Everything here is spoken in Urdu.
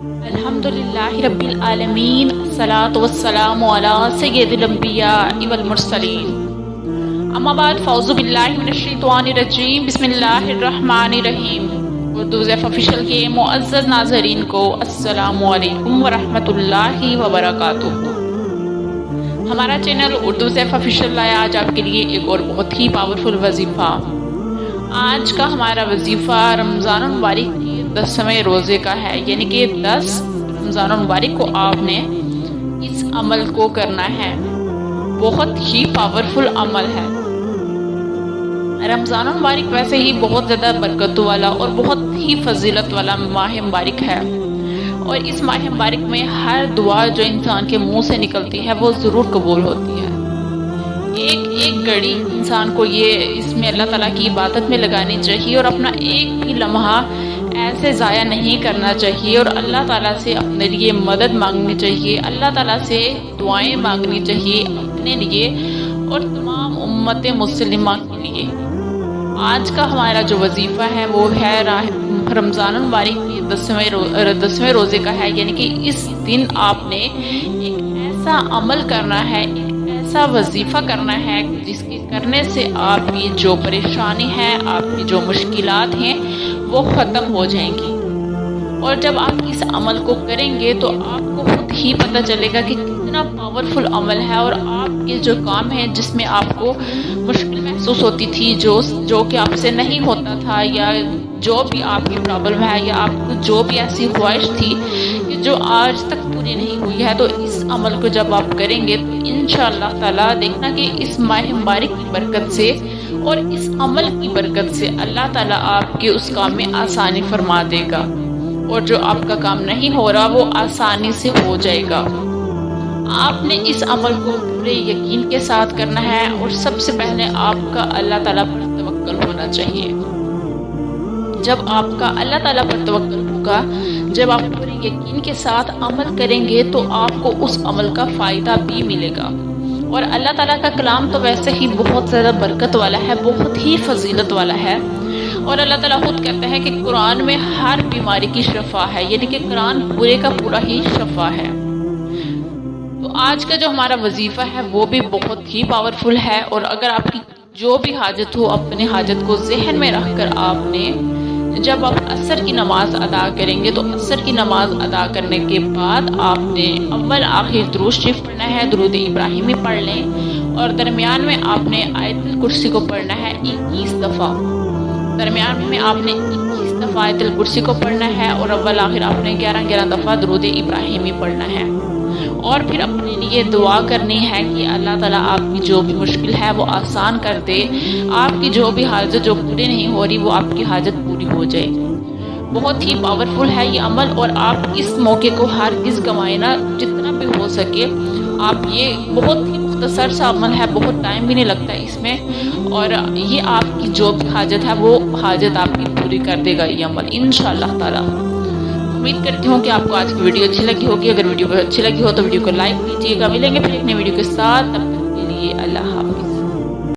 الحمدللہ رب العالمین، الصلاۃ والسلام علی سید الانبیاء والمرسلین، اما بعد، فاعوذ باللہ من الشیطان الرجیم، بسم اللہ الرحمن الرحیم۔ اردو زیف آفیشیل کے معزز ناظرین کو السلام علیکم ورحمۃ اللہ وبرکاتہ۔ ہمارا چینل اردو زیف آفیشیل لایا آج آپ کے لیے ایک اور بہت ہی پاورفل وظیفہ۔ آج کا ہمارا وظیفہ رمضان المبارک کے 10ویں روزے کا ہے، یعنی کہ 10 رمضان المبارک کو آپ نے اس عمل کو کرنا ہے۔ بہت ہی پاورفل عمل ہے۔ رمضان المبارک ویسے ہی بہت زیادہ برکتوں والا اور بہت ہی فضیلت والا ماہ مبارک ہے، اور اس ماہ مبارک میں ہر دعا جو انسان کے منہ سے نکلتی ہے وہ ضرور قبول ہوتی ہے۔ ایک ایک گھڑی انسان کو اس میں اللہ تعالیٰ کی عبادت میں لگانی چاہیے، اور اپنا ایک بھی لمحہ ایسے ضائع نہیں کرنا چاہیے، اور اللہ تعالیٰ سے اپنے لیے مدد مانگنی چاہیے، اللہ تعالیٰ سے دعائیں مانگنی چاہیے اپنے لیے اور تمام امت مسلمہ کے لیے۔ آج کا ہمارا جو وظیفہ ہے وہ ہے رمضان المبارک کے 10ویں روزے کا ہے، یعنی کہ اس دن آپ نے ایک ایسا عمل کرنا ہے، ایسا وظیفہ کرنا ہے جس کے کرنے سے آپ کی جو پریشانی ہے، آپ کی جو مشکلات ہیں وہ ختم ہو جائیں گی۔ اور جب آپ اس عمل کو کریں گے تو آپ کو خود ہی پتہ چلے گا کہ کتنا پاورفل عمل ہے، اور آپ کے جو کام ہیں جس میں آپ کو مشکل محسوس ہوتی تھی، جو کہ آپ سے نہیں ہوتا تھا، یا جو بھی آپ کی پرابلم ہے، یا آپ کو جو بھی ایسی خواہش تھی کہ جو آج تک پوری نہیں ہوئی ہے، تو اس عمل کو جب آپ کریں گے تو انشاءاللہ تعالیٰ دیکھنا کہ اس ماہ مبارک کی برکت سے اور اس عمل کی برکت سے اللہ تعالیٰ آپ کے اس کام میں آسانی فرما دے گا، اور جو آپ کا کام نہیں ہو رہا وہ آسانی سے ہو جائے گا۔ آپ نے اس عمل کو پورے یقین کے ساتھ کرنا ہے، اور سب سے پہلے آپ کا اللہ تعالیٰ پر توکل ہونا چاہیے۔ جب آپ کا اللہ تعالیٰ پر توکل ہوگا، جب آپ پورے یقین کے ساتھ عمل کریں گے تو آپ کو اس عمل کا فائدہ بھی ملے گا۔ اور اللہ تعالیٰ کا کلام تو ویسے ہی بہت زیادہ برکت والا ہے، بہت ہی فضیلت والا ہے، اور اللہ تعالیٰ خود کہتا ہے کہ قرآن میں ہر بیماری کی شفا ہے، یعنی کہ قرآن پورے کا پورا ہی شفا ہے۔ تو آج کا جو ہمارا وظیفہ ہے وہ بھی بہت ہی پاورفل ہے، اور اگر آپ کی جو بھی حاجت ہو، اپنے حاجت کو ذہن میں رکھ کر آپ نے جب آپ عصر کی نماز ادا کریں گے تو عصر کی نماز ادا کرنے کے بعد آپ نے اول آخر درود شریف پڑھنا ہے، درود ابراہیمی پڑھ لیں، اور درمیان میں آپ نے آیت الکرسی کو پڑھنا ہے 21 دفعہ۔ درمیان میں آپ نے 21 دفعہ آیت الکرسی کو پڑھنا ہے، اور اول آخر آپ نے 11 دفعہ درود ابراہیمی پڑھنا ہے، اور پھر اپنے لیے دعا کرنی ہے کہ اللہ تعالیٰ آپ کی جو بھی مشکل ہے وہ آسان کر دے، آپ کی جو بھی حاجت جو پوری نہیں ہو رہی وہ آپ کی حاجت پوری ہو جائے۔ بہت ہی پاورفل ہے یہ عمل، اور آپ اس موقع کو ہرگز گنوائیں نہ، جتنا بھی ہو سکے آپ یہ بہت ہی مختصر سا عمل ہے، بہت ٹائم بھی نہیں لگتا اس میں، اور یہ آپ کی جو بھی حاجت ہے وہ حاجت آپ کی پوری کر دے گا یہ عمل انشاءاللہ تعالیٰ۔ امید کرتی ہوں کہ آپ کو آج کی ویڈیو اچھی لگی ہوگی۔ اگر ویڈیو اچھی لگی ہو تو ویڈیو کو لائک کیجیے گا۔ ملیں گے پھر ایک نئی ویڈیو کے ساتھ، تب تک کے لیے اللہ حافظ۔